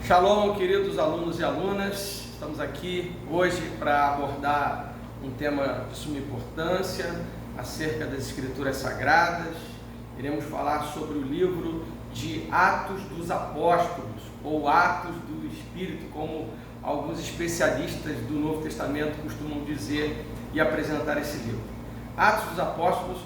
Shalom, queridos alunos e alunas, estamos aqui hoje para abordar um tema de suma importância acerca das Escrituras Sagradas. Iremos falar sobre o livro de Atos dos Apóstolos, ou Atos do Espírito, como alguns especialistas do Novo Testamento costumam dizer e apresentar esse livro. Atos dos Apóstolos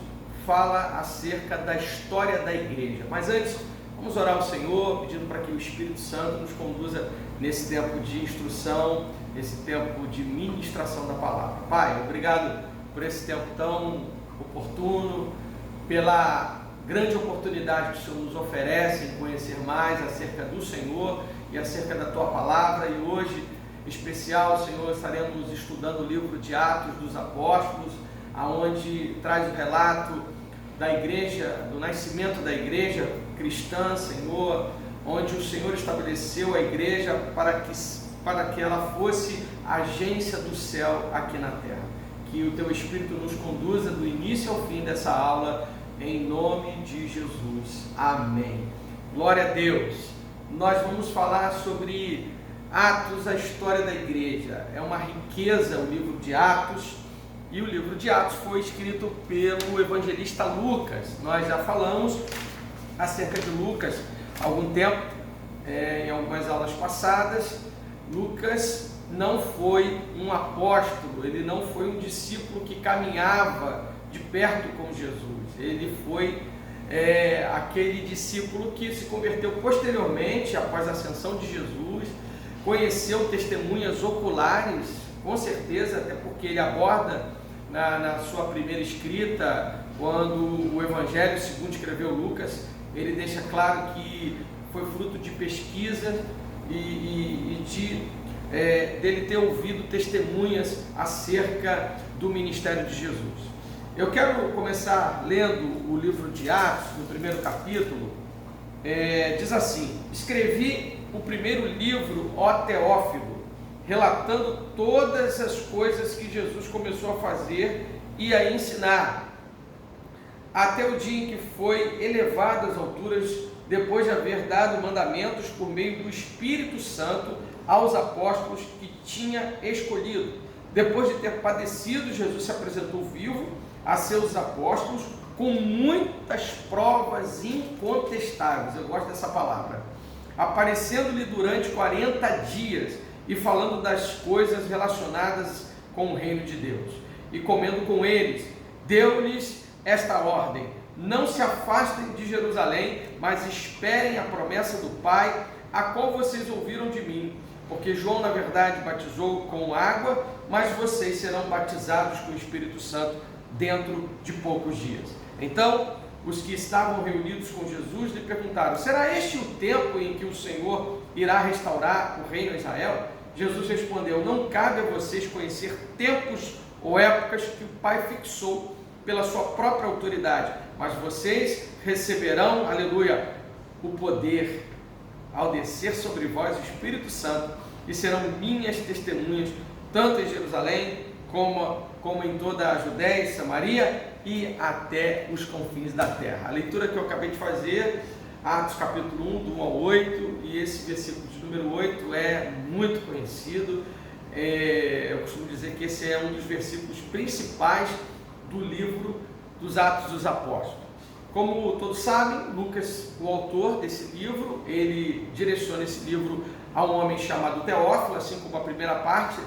fala acerca da história da igreja, mas antes vamos orar ao Senhor, pedindo para que o Espírito Santo nos conduza nesse tempo de instrução, nesse tempo de ministração da palavra. Pai, obrigado por esse tempo tão oportuno, pela grande oportunidade que o Senhor nos oferece em conhecer mais acerca do Senhor e acerca da Tua palavra. E hoje, em especial, Senhor, estaremos estudando o livro de Atos dos Apóstolos, aonde traz o relato da igreja, do nascimento da igreja cristã, Senhor, onde o Senhor estabeleceu a igreja para que ela fosse agência do céu aqui na terra. Que o Teu Espírito nos conduza do início ao fim dessa aula, em nome de Jesus. Amém. Glória a Deus. Nós vamos falar sobre Atos, a história da igreja. É uma riqueza o livro de Atos. E o livro de Atos foi escrito pelo evangelista Lucas. Nós já falamos acerca de Lucas há algum tempo, em algumas aulas passadas. Lucas não foi um apóstolo, ele não foi um discípulo que caminhava de perto com Jesus. Ele foi aquele discípulo que se converteu posteriormente, após a ascensão de Jesus, conheceu testemunhas oculares, com certeza, até porque ele aborda na sua primeira escrita, quando o Evangelho, segundo escreveu Lucas, ele deixa claro que foi fruto de pesquisa e dele ter ouvido testemunhas acerca do ministério de Jesus. Eu quero começar lendo o livro de Atos, no primeiro capítulo. Diz assim: escrevi o primeiro livro, ó Teófilo, relatando todas as coisas que Jesus começou a fazer e a ensinar, até o dia em que foi elevado às alturas, depois de haver dado mandamentos por meio do Espírito Santo aos apóstolos que tinha escolhido. Depois de ter padecido, Jesus se apresentou vivo a seus apóstolos com muitas provas incontestáveis. Eu gosto dessa palavra. Aparecendo-lhe durante 40 dias e falando das coisas relacionadas com o reino de Deus. E comendo com eles, deu-lhes esta ordem: não se afastem de Jerusalém, mas esperem a promessa do Pai, a qual vocês ouviram de mim. Porque João, na verdade, batizou com água, mas vocês serão batizados com o Espírito Santo dentro de poucos dias. Então, os que estavam reunidos com Jesus lhe perguntaram: será este o tempo em que o Senhor irá restaurar o reino a Israel? Jesus respondeu: não cabe a vocês conhecer tempos ou épocas que o Pai fixou pela sua própria autoridade, mas vocês receberão, aleluia, o poder ao descer sobre vós o Espírito Santo, e serão minhas testemunhas, tanto em Jerusalém como em toda a Judéia e Samaria e até os confins da terra. A leitura que eu acabei de fazer, Atos capítulo 1, do 1 ao 8, e esse versículo de número 8 é muito conhecido. Eu costumo dizer que esse é um dos versículos principais do livro dos Atos dos Apóstolos. Como todos sabem, Lucas, o autor desse livro, ele direciona esse livro a um homem chamado Teófilo, assim como a primeira parte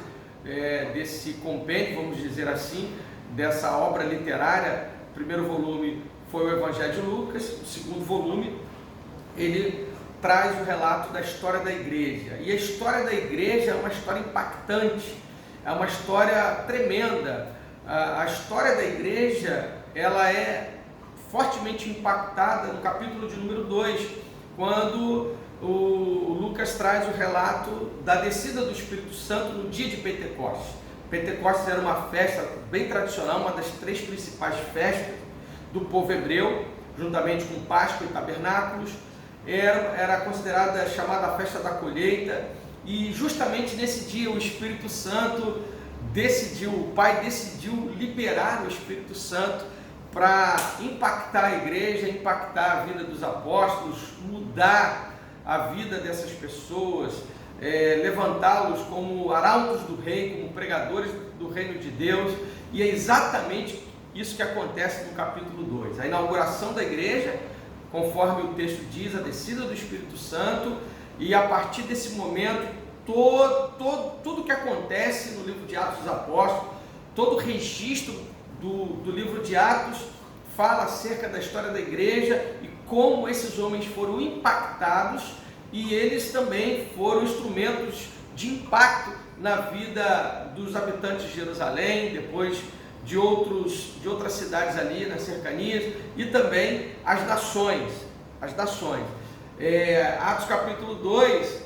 desse compêndio, vamos dizer assim, dessa obra literária. O primeiro volume foi o Evangelho de Lucas, o segundo volume ele traz o relato da história da igreja. E a história da igreja é uma história impactante, é uma história tremenda. A história da igreja, ela é fortemente impactada no capítulo de número 2, quando o Lucas traz o relato da descida do Espírito Santo no dia de Pentecostes. Pentecostes era uma festa bem tradicional, uma das 3 principais festas do povo hebreu, juntamente com Páscoa e Tabernáculos. Era considerada, chamada a festa da colheita, e justamente nesse dia o Espírito Santo o Pai decidiu liberar o Espírito Santo para impactar a igreja, impactar a vida dos apóstolos, mudar a vida dessas pessoas, levantá-los como arautos do rei, como pregadores do reino de Deus, e é exatamente isso que acontece no capítulo 2. A inauguração da igreja, conforme o texto diz, a descida do Espírito Santo, e a partir desse momento, tudo que acontece no livro de Atos dos Apóstolos, todo o registro do livro de Atos, fala acerca da história da igreja e como esses homens foram impactados, e eles também foram instrumentos de impacto na vida dos habitantes de Jerusalém, depois de outras cidades ali nas cercanias, e também as nações. Atos capítulo 2,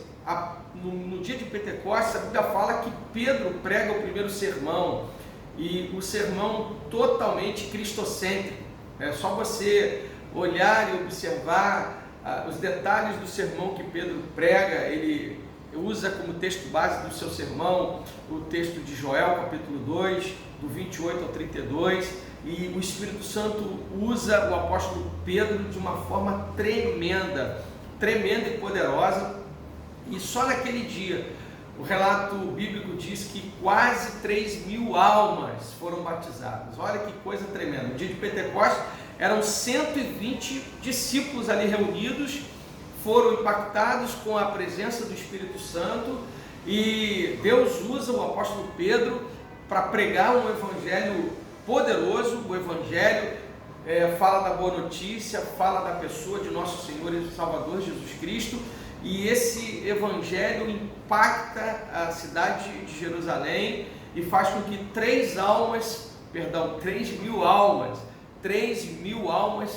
no dia de Pentecostes, a Bíblia fala que Pedro prega o primeiro sermão, e o sermão totalmente cristocêntrico. É só você olhar e observar os detalhes do sermão que Pedro prega. Ele usa como texto base do seu sermão o texto de Joel, capítulo 2, do 28 ao 32, e o Espírito Santo usa o apóstolo Pedro de uma forma tremenda e poderosa, e só naquele dia, o relato bíblico diz que quase 3.000 almas foram batizadas. Olha que coisa tremenda. No dia de Pentecostes, eram 120 discípulos ali reunidos, foram impactados com a presença do Espírito Santo, e Deus usa o apóstolo Pedro para pregar um evangelho poderoso. O evangelho fala da boa notícia, fala da pessoa de nosso Senhor e Salvador Jesus Cristo, e esse evangelho impacta a cidade de Jerusalém e faz com que 3.000 almas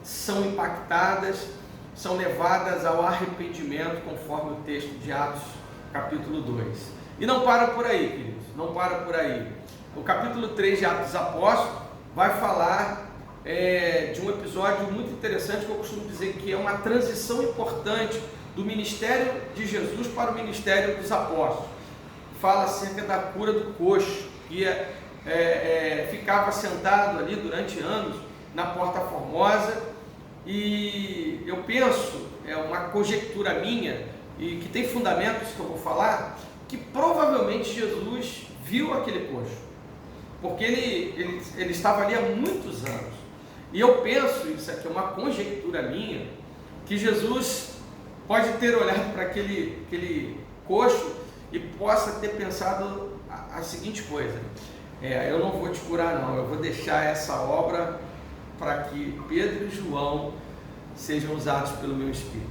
são impactadas, são levadas ao arrependimento, conforme o texto de Atos capítulo 2. E não para por aí, queridos, não para por aí. O capítulo 3 de Atos dos Apóstolos vai falar de um episódio muito interessante, que eu costumo dizer que é uma transição importante do ministério de Jesus para o ministério dos apóstolos. Fala acerca da cura do coxo, que ficava sentado ali durante anos na Porta Formosa, e eu penso, é uma conjectura minha, e que tem fundamentos que eu vou falar, que provavelmente Jesus viu aquele coxo, porque ele estava ali há muitos anos, e eu penso, isso aqui é uma conjectura minha, que Jesus pode ter olhado para aquele coxo e possa ter pensado a seguinte coisa: eu não vou te curar não, eu vou deixar essa obra para que Pedro e João sejam usados pelo meu Espírito.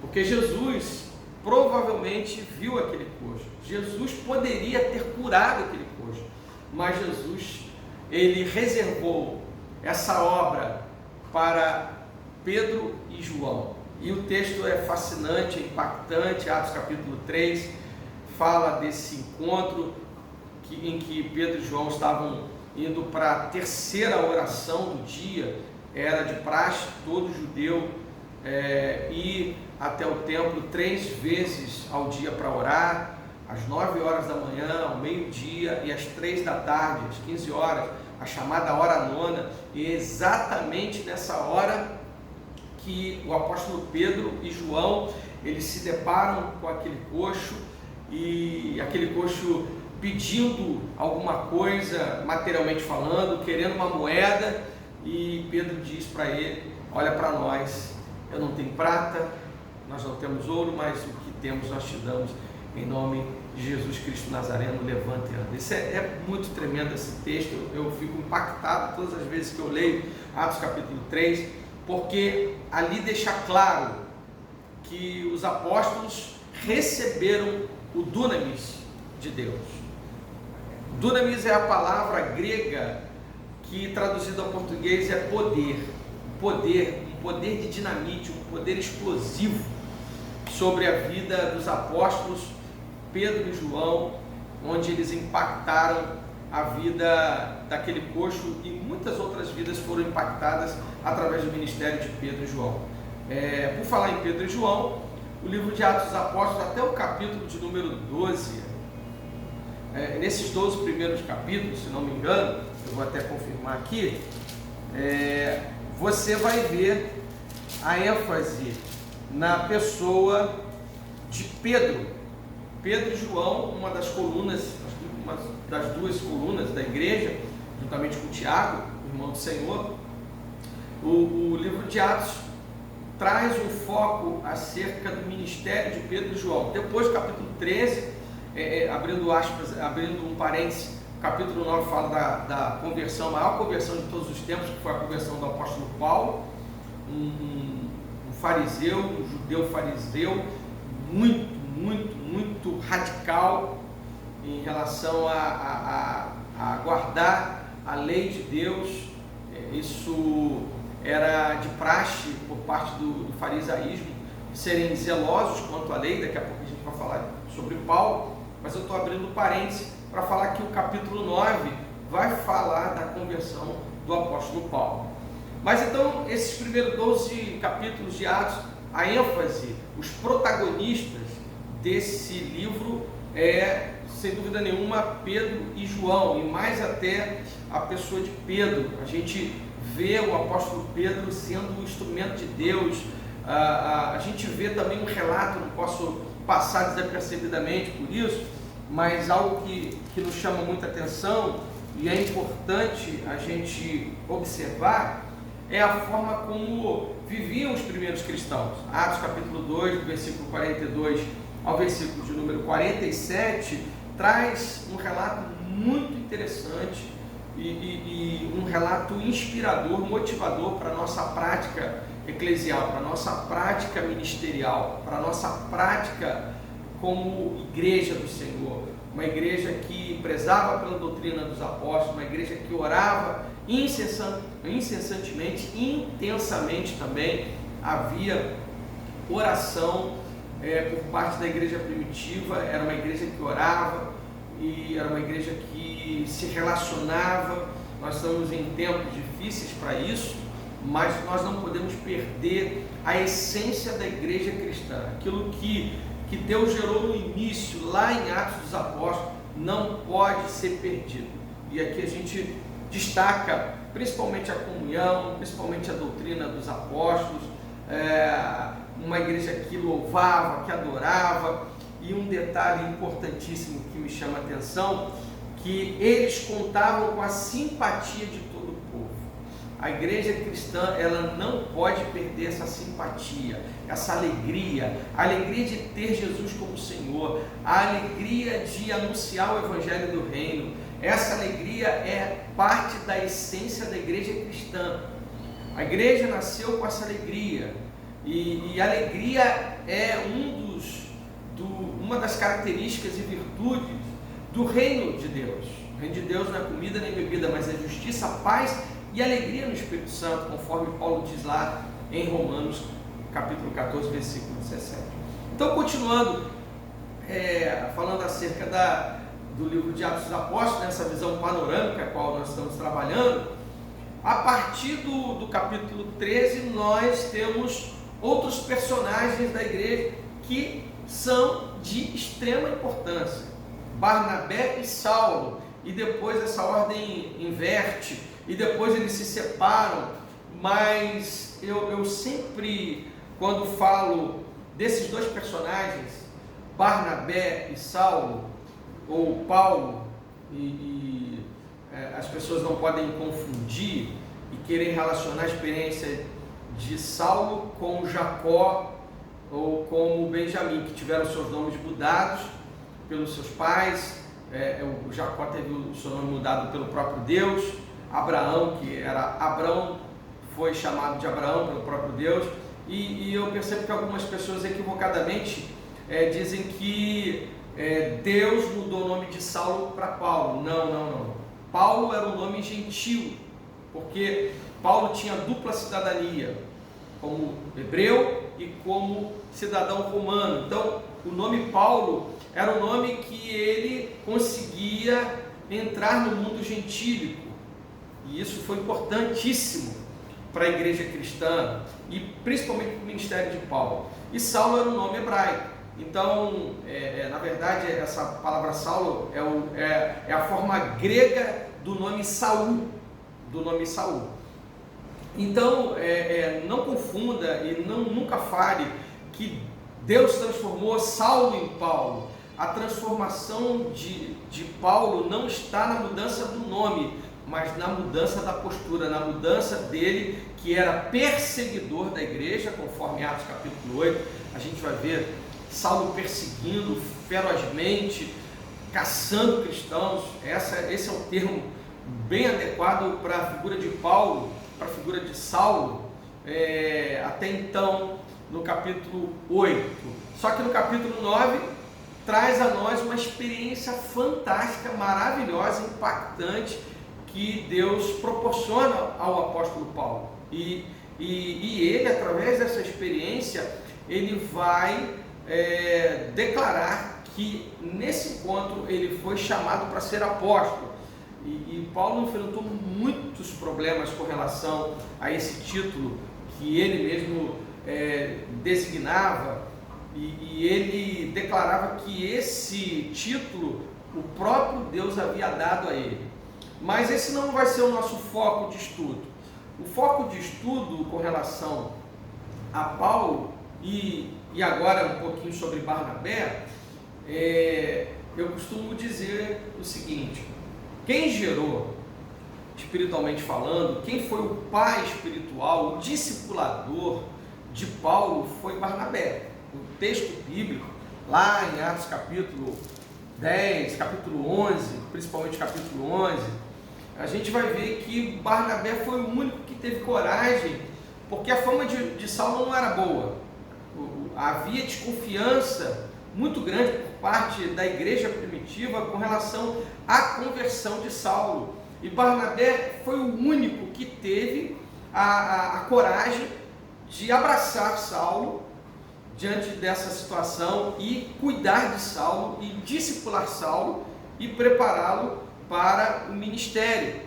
Porque Jesus provavelmente viu aquele coxo, Jesus poderia ter curado aquele coxo, mas Jesus, ele reservou essa obra para Pedro e João. E o texto é fascinante, é impactante. Atos capítulo 3 fala desse encontro em que Pedro e João estavam indo para a terceira oração do dia. Era de praxe todo judeu ir até o templo 3 vezes ao dia para orar, às 9 horas da manhã, ao meio-dia e às 3 da tarde, às 15 horas, a chamada hora nona. E é exatamente nessa hora que o apóstolo Pedro e João, eles se deparam com aquele coxo, e aquele coxo pedindo alguma coisa, materialmente falando, querendo uma moeda, e Pedro diz para ele: olha para nós, eu não tenho prata, nós não temos ouro, mas o que temos nós te damos, em nome de Jesus Cristo Nazareno, levante e anda. Isso é muito tremendo, esse texto. Eu fico impactado todas as vezes que eu leio Atos capítulo 3, porque ali deixa claro que os apóstolos receberam o dunamis de Deus. Dunamis é a palavra grega que traduzida ao português é poder, um poder de dinamite, um poder explosivo sobre a vida dos apóstolos Pedro e João, onde eles impactaram a vida daquele coxo, e muitas outras vidas foram impactadas através do ministério de Pedro e João. Por falar em Pedro e João, o livro de Atos dos Apóstolos, até o capítulo de número 12, nesses 12 primeiros capítulos, se não me engano, eu vou até confirmar aqui, você vai ver a ênfase na pessoa de Pedro. Pedro e João, uma das duas colunas da igreja, juntamente com Tiago, irmão do Senhor. O livro de Atos traz um foco acerca do ministério de Pedro e João. Depois, do capítulo 13, abrindo um parênteses, o capítulo 9 fala da conversão, a maior conversão de todos os tempos, que foi a conversão do apóstolo Paulo, um fariseu, um judeu fariseu, muito radical em relação a guardar a lei de Deus. Isso era de praxe por parte do farisaísmo, serem zelosos quanto à lei. Daqui a pouco a gente vai falar sobre Paulo, mas eu estou abrindo parênteses para falar que o capítulo 9 vai falar da conversão do apóstolo Paulo. Mas então, esses primeiros 12 capítulos de Atos, a ênfase, os protagonistas desse livro é, sem dúvida nenhuma, Pedro e João, e mais até a pessoa de Pedro. A gente vê o apóstolo Pedro sendo o instrumento de Deus. A gente vê também um relato, não posso passar desapercebidamente por isso, mas algo que nos chama muita atenção e é importante a gente observar é a forma como viviam os primeiros cristãos. Atos capítulo 2, do versículo 42 ao versículo de número 47, traz um relato muito interessante e um relato inspirador, motivador para a nossa prática eclesial, para a nossa prática ministerial, para a nossa prática como igreja do Senhor. Uma igreja que prezava pela doutrina dos apóstolos, uma igreja que orava incessantemente, intensamente também. Havia oração por parte da igreja primitiva. Era uma igreja que orava e era uma igreja que se relacionava. Nós estamos em tempos difíceis para isso, mas nós não podemos perder a essência da igreja cristã. Aquilo que Deus gerou no início, lá em Atos dos Apóstolos, não pode ser perdido. E aqui a gente destaca principalmente a comunhão, principalmente a doutrina dos apóstolos, uma igreja que louvava, que adorava. E um detalhe importantíssimo que me chama a atenção, que eles contavam com a simpatia de todo o povo. A igreja cristã, ela não pode perder essa simpatia, essa alegria, a alegria de ter Jesus como Senhor, a alegria de anunciar o Evangelho do Reino. Essa alegria é parte da essência da igreja cristã. A igreja nasceu com essa alegria, e a alegria é uma das características e virtudes do reino de Deus. O reino de Deus não é comida nem bebida, mas é justiça, paz e alegria no Espírito Santo, conforme Paulo diz lá em Romanos capítulo 14, versículo 17. Então, continuando, falando acerca do livro de Atos dos Apóstolos, nessa visão panorâmica a qual nós estamos trabalhando, a partir do capítulo 13, nós temos outros personagens da igreja que são de extrema importância: Barnabé e Saulo, e depois essa ordem inverte, e depois eles se separam. Mas eu sempre, quando falo desses dois personagens, Barnabé e Saulo, ou Paulo, as pessoas não podem confundir e querer relacionar a experiência de Saulo com Jacó ou com Benjamim, que tiveram seus nomes mudados pelos seus pais. O Jacó teve o seu nome mudado pelo próprio Deus. Abraão, que era Abrão, foi chamado de Abraão pelo próprio Deus. E eu percebo que algumas pessoas equivocadamente dizem que Deus mudou o nome de Saulo para Paulo. Não. Paulo era um nome gentil, porque Paulo tinha dupla cidadania, como hebreu e como cidadão romano. Então, o nome Paulo era um nome que ele conseguia entrar no mundo gentílico, e isso foi importantíssimo para a igreja cristã e principalmente para o ministério de Paulo. E Saulo era um nome hebraico. Então, na verdade, essa palavra Saulo é a forma grega do nome Saul, Então, não confunda e nunca fale que Deus transformou Saulo em Paulo. A transformação de Paulo não está na mudança do nome, mas na mudança da postura, na mudança dele, que era perseguidor da igreja, conforme Atos capítulo 8, a gente vai ver Saulo perseguindo ferozmente, caçando cristãos. Esse é um termo bem adequado para a figura de Paulo, para a figura de Saulo, até então, no capítulo 8. Só que no capítulo 9, traz a nós uma experiência fantástica, maravilhosa, impactante, que Deus proporciona ao apóstolo Paulo. E ele, através dessa experiência, ele vai declarar que nesse encontro ele foi chamado para ser apóstolo. E Paulo enfrentou muitos problemas com relação a esse título que ele mesmo designava, e ele declarava que esse título o próprio Deus havia dado a ele. Mas esse não vai ser o nosso foco de estudo. O foco de estudo com relação a Paulo e agora um pouquinho sobre Barnabé, eu costumo dizer o seguinte: quem gerou, espiritualmente falando, quem foi o pai espiritual, o discipulador de Paulo foi Barnabé. O texto bíblico, lá em Atos capítulo 10, capítulo 11, principalmente capítulo 11, a gente vai ver que Barnabé foi o único que teve coragem, porque a fama de Saulo não era boa. Havia desconfiança muito grande por parte da igreja primitiva com relação à conversão de Saulo. E Barnabé foi o único que teve a coragem de abraçar Saulo diante dessa situação e cuidar de Saulo e discipular Saulo e prepará-lo para o ministério.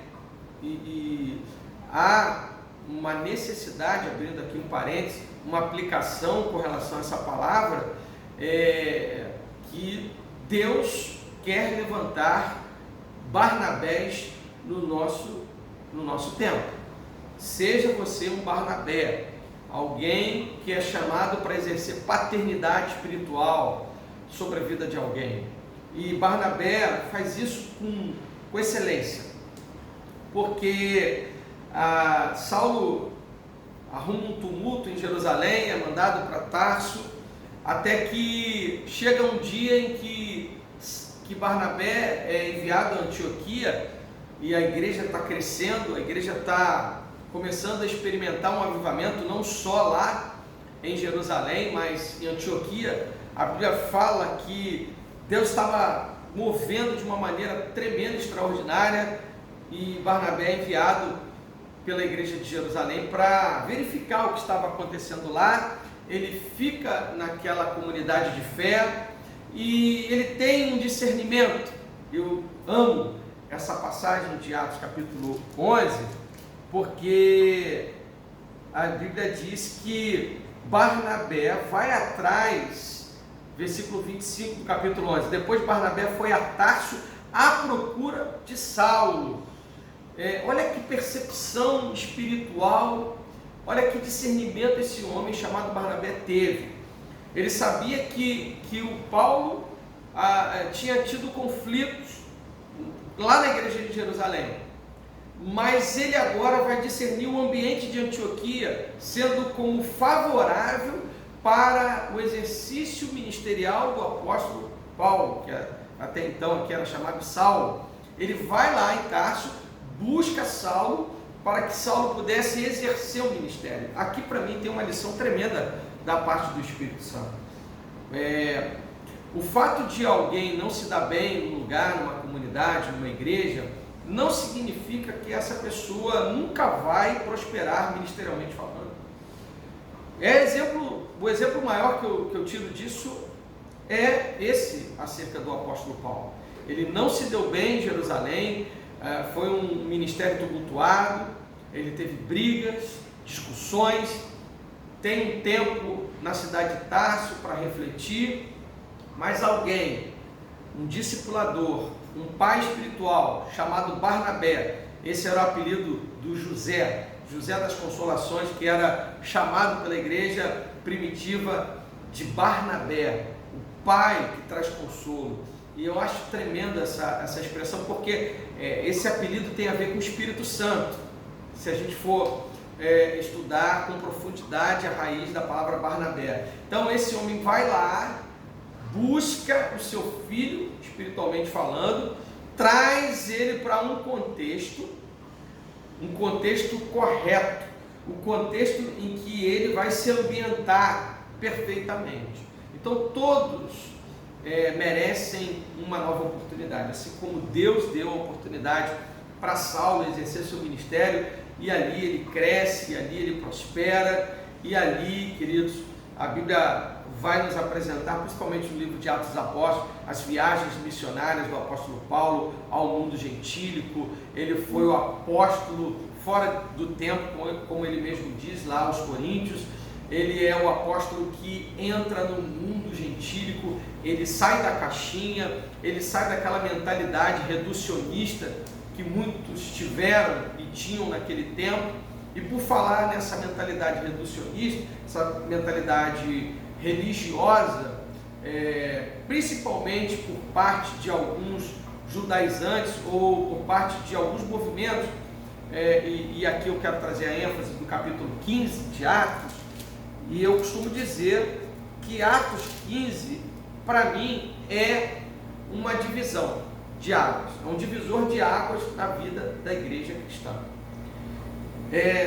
E há uma necessidade, abrindo aqui um parênteses, uma aplicação com relação a essa palavra, que Deus quer levantar Barnabés no nosso tempo. Seja você um Barnabé, alguém que é chamado para exercer paternidade espiritual sobre a vida de alguém. E Barnabé faz isso com excelência, porque Saulo arruma um tumulto em Jerusalém, é mandado para Tarso, até que chega um dia em que Barnabé é enviado a Antioquia, e a igreja está crescendo, a igreja está começando a experimentar um avivamento, não só lá em Jerusalém, mas em Antioquia. A Bíblia fala que Deus estava movendo de uma maneira tremenda, extraordinária, e Barnabé é enviado pela igreja de Jerusalém para verificar o que estava acontecendo lá. Ele fica naquela comunidade de fé e ele tem um discernimento. Eu amo essa passagem de Atos capítulo 11, porque a Bíblia diz que Barnabé vai atrás, versículo 25 do capítulo 11, depois Barnabé foi a Tarso à procura de Saulo. Olha que percepção espiritual, olha que discernimento esse homem chamado Barnabé teve. Ele sabia que o Paulo tinha tido conflitos lá na igreja de Jerusalém, mas ele agora vai discernir o ambiente de Antioquia, sendo como favorável para o exercício ministerial do apóstolo Paulo, que até então aqui era chamado Saulo. Ele vai lá em Tarso, busca Saulo, para que Saulo pudesse exercer o ministério. Aqui para mim tem uma lição tremenda da parte do Espírito Santo. O fato de alguém não se dar bem num lugar, numa comunidade, numa igreja, não significa que essa pessoa nunca vai prosperar ministerialmente falando. O exemplo maior que eu tiro disso é esse acerca do apóstolo Paulo. Ele não se deu bem em Jerusalém, foi um ministério tumultuado, ele teve brigas, discussões, tem um tempo na cidade de Tarso para refletir, mas alguém, um discipulador, um pai espiritual chamado Barnabé, esse era o apelido do José das Consolações, que era chamado pela igreja primitiva de Barnabé, o pai que traz consolo. E eu acho tremenda essa expressão, porque esse apelido tem a ver com o Espírito Santo. Se a gente for estudar com profundidade a raiz da palavra Barnabé. Então esse homem vai lá, busca o seu filho, espiritualmente falando, traz ele para um contexto correto, o contexto em que ele vai se ambientar perfeitamente. Então todos merecem uma nova oportunidade, assim como Deus deu a oportunidade para Saulo exercer seu ministério, e ali ele cresce, e ali ele prospera, e ali, queridos, a Bíblia vai nos apresentar, principalmente no livro de Atos dos Apóstolos, as viagens missionárias do apóstolo Paulo ao mundo gentílico. Ele foi o apóstolo fora do tempo, como ele mesmo diz lá aos Coríntios. Ele é o apóstolo que entra no mundo gentílico, ele sai da caixinha, ele sai daquela mentalidade reducionista que muitos tiveram e tinham naquele tempo. E por falar nessa mentalidade reducionista, essa mentalidade religiosa, principalmente por parte de alguns judaizantes ou por parte de alguns movimentos, e aqui eu quero trazer a ênfase do capítulo 15 de Atos, e eu costumo dizer que Atos 15, para mim, é uma divisão de águas, é um divisor de águas na vida da igreja cristã.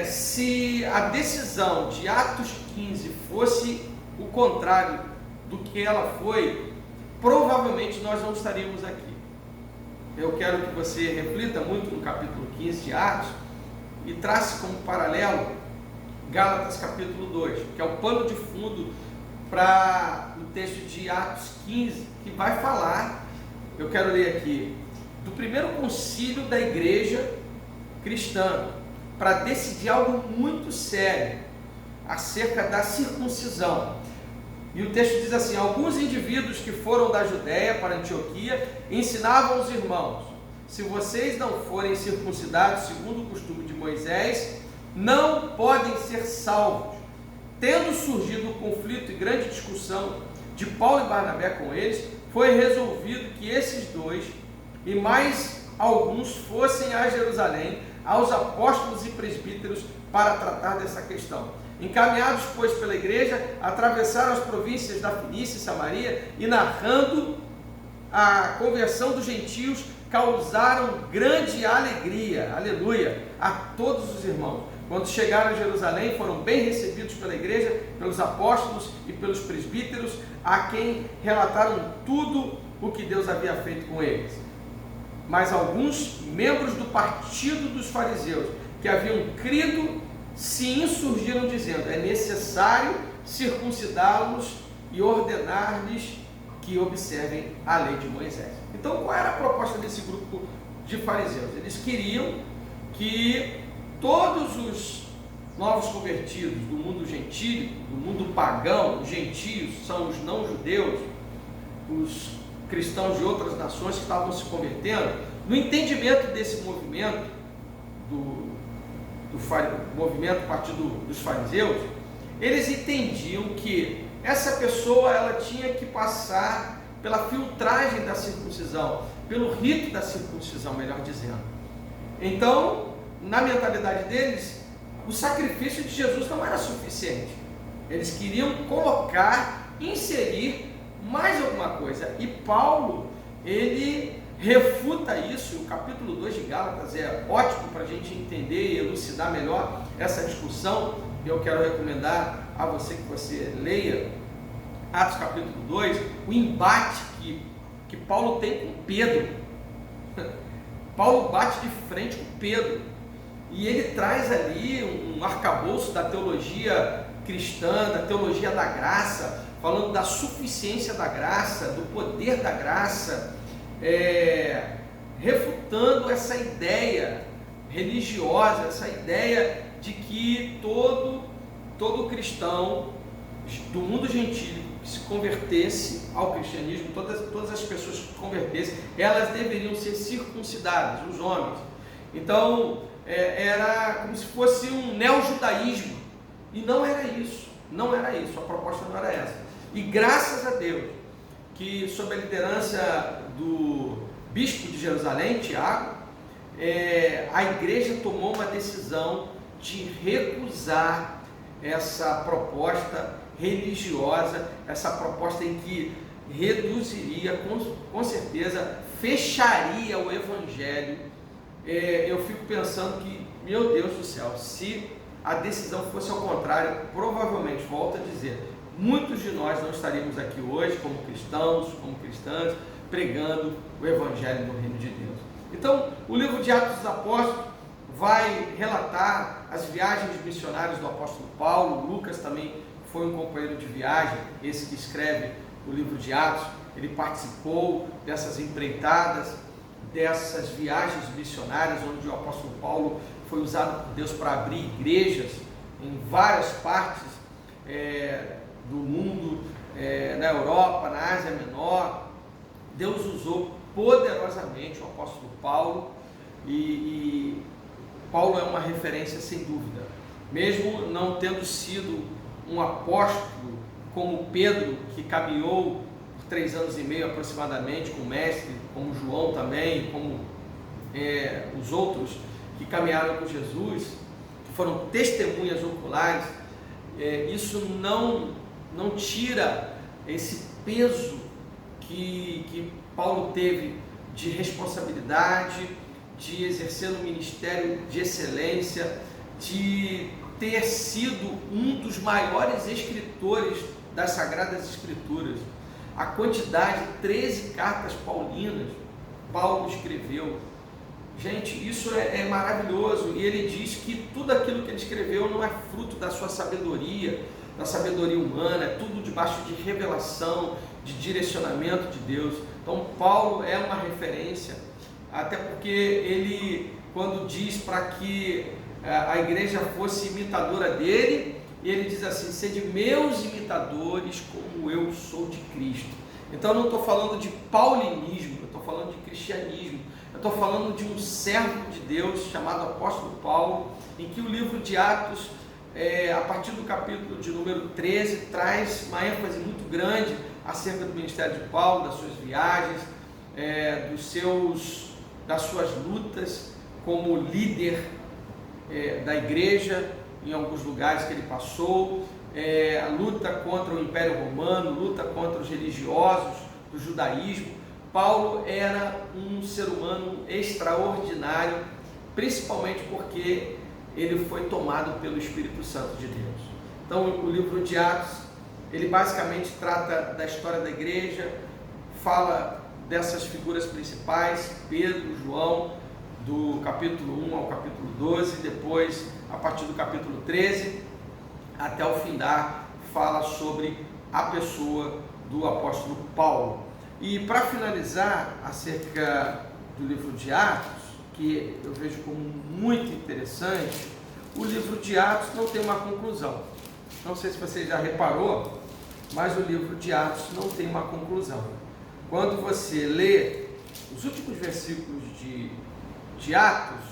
Se a decisão de Atos 15 fosse o contrário do que ela foi, provavelmente nós não estaríamos aqui. Eu quero que você reflita muito no capítulo 15 de Atos e trace como paralelo Gálatas capítulo 2, que é o pano de fundo para o texto de Atos 15, que vai falar, eu quero ler aqui, do primeiro concílio da igreja cristã, para decidir algo muito sério acerca da circuncisão. E o texto diz assim: alguns indivíduos que foram da Judéia para Antioquia ensinavam os irmãos: se vocês não forem circuncidados segundo o costume de Moisés, não podem ser salvos. Tendo surgido o conflito e grande discussão de Paulo e Barnabé com eles, foi resolvido que esses dois e mais alguns fossem a Jerusalém, aos apóstolos e presbíteros, para tratar dessa questão. Encaminhados, pois, pela igreja, atravessaram as províncias da Fenícia e Samaria, e narrando a conversão dos gentios, causaram grande alegria, aleluia, a todos os irmãos. Quando chegaram a Jerusalém, foram bem recebidos pela igreja, pelos apóstolos e pelos presbíteros, a quem relataram tudo o que Deus havia feito com eles. Mas alguns membros do partido dos fariseus, que haviam crido, se insurgiram dizendo: é necessário circuncidá-los e ordenar-lhes que observem a lei de Moisés. Então, qual era a proposta desse grupo de fariseus? Eles queriam que todos os novos convertidos do mundo gentílico, do mundo pagão, os gentios são os não-judeus, os cristãos de outras nações que estavam se convertendo, no entendimento desse movimento, do movimento partido dos fariseus, eles entendiam que essa pessoa ela tinha que passar pela filtragem da circuncisão, pelo rito da circuncisão, melhor dizendo. Então, na mentalidade deles, o sacrifício de Jesus não era suficiente. Eles queriam colocar, inserir mais alguma coisa. E Paulo, ele refuta isso. O capítulo 2 de Gálatas é ótimo para a gente entender e elucidar melhor essa discussão. Eu quero recomendar a você que você leia Atos capítulo 2, o embate que Paulo tem com Pedro. Paulo bate de frente com Pedro, e ele traz ali um arcabouço da teologia cristã, da teologia da graça, falando da suficiência da graça, do poder da graça, refutando essa ideia religiosa, essa ideia de que todo cristão do mundo gentílico que se convertesse ao cristianismo, todas as pessoas que se convertessem, elas deveriam ser circuncidadas, os homens. Então, era como se fosse um neo-judaísmo, e não era isso, a proposta não era essa. E graças a Deus que, sob a liderança do bispo de Jerusalém, Tiago, a igreja tomou uma decisão de recusar essa proposta religiosa, essa proposta em que reduziria, com certeza, fecharia o evangelho. Eu fico pensando que, meu Deus do céu, se a decisão fosse ao contrário, provavelmente, volto a dizer, muitos de nós não estaríamos aqui hoje como cristãos, como cristãs, pregando o evangelho no reino de Deus. Então, o livro de Atos dos Apóstolos vai relatar as viagens missionárias do apóstolo Paulo. Lucas também foi um companheiro de viagem, esse que escreve o livro de Atos. Ele participou dessas empreitadas, dessas viagens missionárias, onde o apóstolo Paulo foi usado por Deus para abrir igrejas em várias partes do mundo, na Europa, na Ásia Menor. Deus usou poderosamente o apóstolo Paulo, e Paulo é uma referência sem dúvida, mesmo não tendo sido um apóstolo como Pedro, que caminhou por 3 anos e meio aproximadamente com o mestre, como João também, como os outros que caminharam com Jesus, que foram testemunhas oculares. Isso não tira esse peso que Paulo teve de responsabilidade, de exercer um ministério de excelência, de ter sido um dos maiores escritores das Sagradas Escrituras. A quantidade, 13 cartas paulinas, Paulo escreveu. Gente, isso é maravilhoso, e ele diz que tudo aquilo que ele escreveu não é fruto da sua sabedoria, da sabedoria humana, é tudo debaixo de revelação, de direcionamento de Deus. Então Paulo é uma referência, até porque ele, quando diz para que a igreja fosse imitadora dele, ele diz assim: sede meus imitadores como eu sou de Cristo. Então eu não estou falando de paulinismo, eu estou falando de cristianismo. Eu estou falando de um servo de Deus chamado apóstolo Paulo, em que o livro de Atos, a partir do capítulo de número 13, traz uma ênfase muito grande acerca do ministério de Paulo, das suas viagens, das suas lutas como líder da igreja em alguns lugares que ele passou, a luta contra o Império Romano, luta contra os religiosos do judaísmo. Paulo era um ser humano extraordinário, principalmente porque ele foi tomado pelo Espírito Santo de Deus. Então, o livro de Atos, ele basicamente trata da história da igreja, fala dessas figuras principais, Pedro, João, do capítulo 1 ao capítulo 12, depois, a partir do capítulo 13, até o findar, fala sobre a pessoa do apóstolo Paulo. E para finalizar acerca do livro de Atos, que eu vejo como muito interessante, o livro de Atos não tem uma conclusão. Não sei se você já reparou, mas o livro de Atos não tem uma conclusão. Quando você lê os últimos versículos de Atos,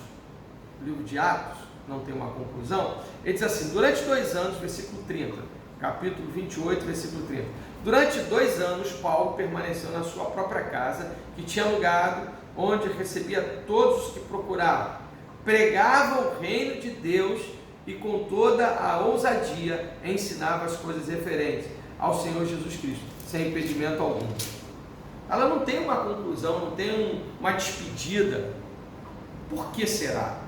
o livro de Atos não tem uma conclusão, ele diz assim: durante 2 anos, versículo 30, capítulo 28, versículo 30, durante 2 anos Paulo permaneceu na sua própria casa, que tinha alugado, onde recebia todos os que procuravam, pregava o reino de Deus e com toda a ousadia ensinava as coisas referentes ao Senhor Jesus Cristo, sem impedimento algum. Ela não tem uma conclusão, não tem uma despedida. Por que será?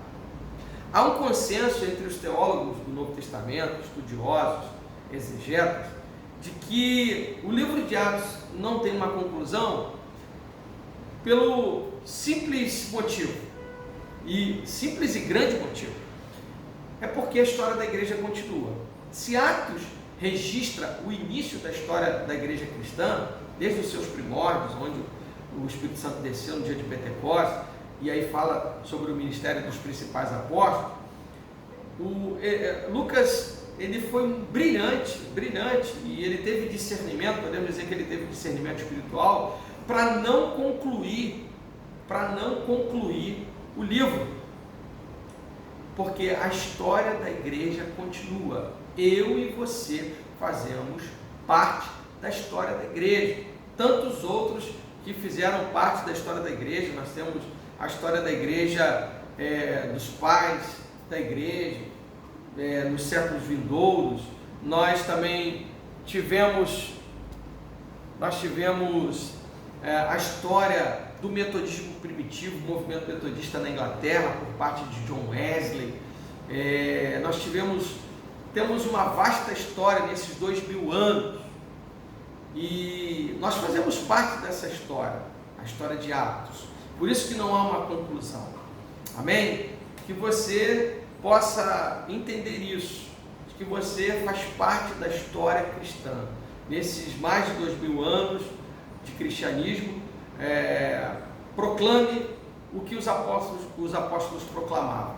Há um consenso entre os teólogos do Novo Testamento, estudiosos, exegetas, de que o livro de Atos não tem uma conclusão pelo simples motivo, e simples e grande motivo, é porque a história da igreja continua. Se Atos registra o início da história da igreja cristã, desde os seus primórdios, onde o Espírito Santo desceu no dia de Pentecostes, e aí fala sobre o ministério dos principais apóstolos, Lucas, ele foi brilhante, e ele teve discernimento, podemos dizer que ele teve discernimento espiritual, para não concluir o livro, porque a história da igreja continua. Eu e você fazemos parte da história da igreja. Tantos outros que fizeram parte da história da igreja. Nós temos a história da igreja, dos pais da igreja, nos séculos vindouros. Nós também tivemos a história do metodismo primitivo, o movimento metodista na Inglaterra, por parte de John Wesley. Nós temos uma vasta história nesses 2000 anos, e nós fazemos parte dessa história, a história de Atos. Por isso que não há uma conclusão. Amém? Que você possa entender isso, que você faz parte da história cristã. Nesses mais de 2000 anos de cristianismo, proclame o que os apóstolos proclamavam.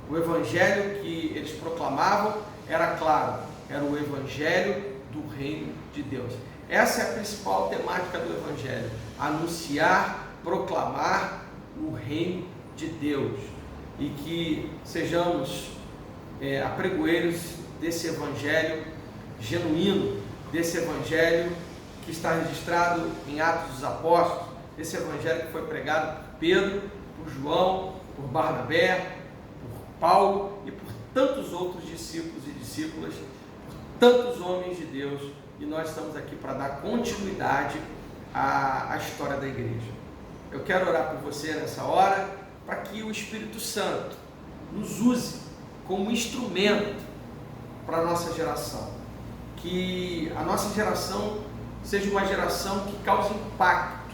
O evangelho que eles proclamavam era claro, era o evangelho do reino de Deus. Essa é a principal temática do evangelho: anunciar, proclamar o reino de Deus, e que sejamos apregoeiros desse evangelho genuíno, desse evangelho que está registrado em Atos dos Apóstolos, esse evangelho que foi pregado por Pedro, por João, por Barnabé, por Paulo e por tantos outros discípulos e discípulas, por tantos homens de Deus. E nós estamos aqui para dar continuidade à história da igreja. Eu quero orar por você nessa hora, para que o Espírito Santo nos use como instrumento para a nossa geração. Que a nossa geração seja uma geração que cause impacto,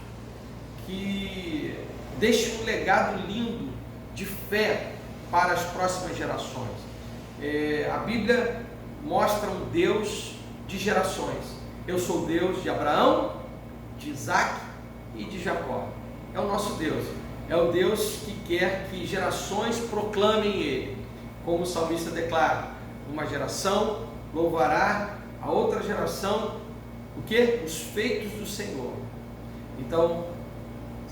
que deixe um legado lindo de fé para as próximas gerações. A Bíblia mostra um Deus de gerações. Eu sou o Deus de Abraão, de Isaac e de Jacó. É o nosso Deus. É o Deus que quer que gerações proclamem Ele. Como o salmista declara: uma geração louvará a outra geração o quê? Os feitos do Senhor. Então,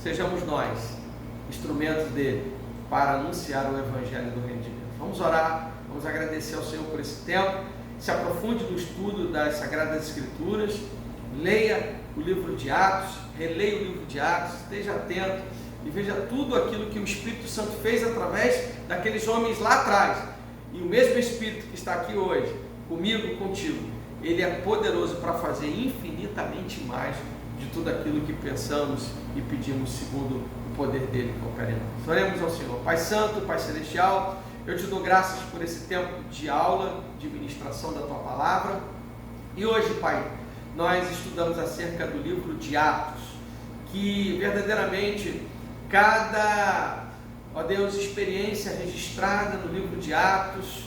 sejamos nós instrumentos dele para anunciar o evangelho do reino de Deus. Vamos orar, vamos agradecer ao Senhor por esse tempo. Se aprofunde no estudo das Sagradas Escrituras, leia o livro de Atos, releia o livro de Atos, esteja atento e veja tudo aquilo que o Espírito Santo fez através daqueles homens lá atrás. E o mesmo Espírito que está aqui hoje, comigo, contigo, ele é poderoso para fazer infinitamente mais de tudo aquilo que pensamos e pedimos, segundo o poder dele que opera em nós. Oremos ao Senhor. Pai Santo, Pai Celestial, eu te dou graças por esse tempo de aula, de ministração da Tua Palavra. E hoje, Pai, nós estudamos acerca do livro de Atos, que verdadeiramente cada, ó Deus, experiência registrada no livro de Atos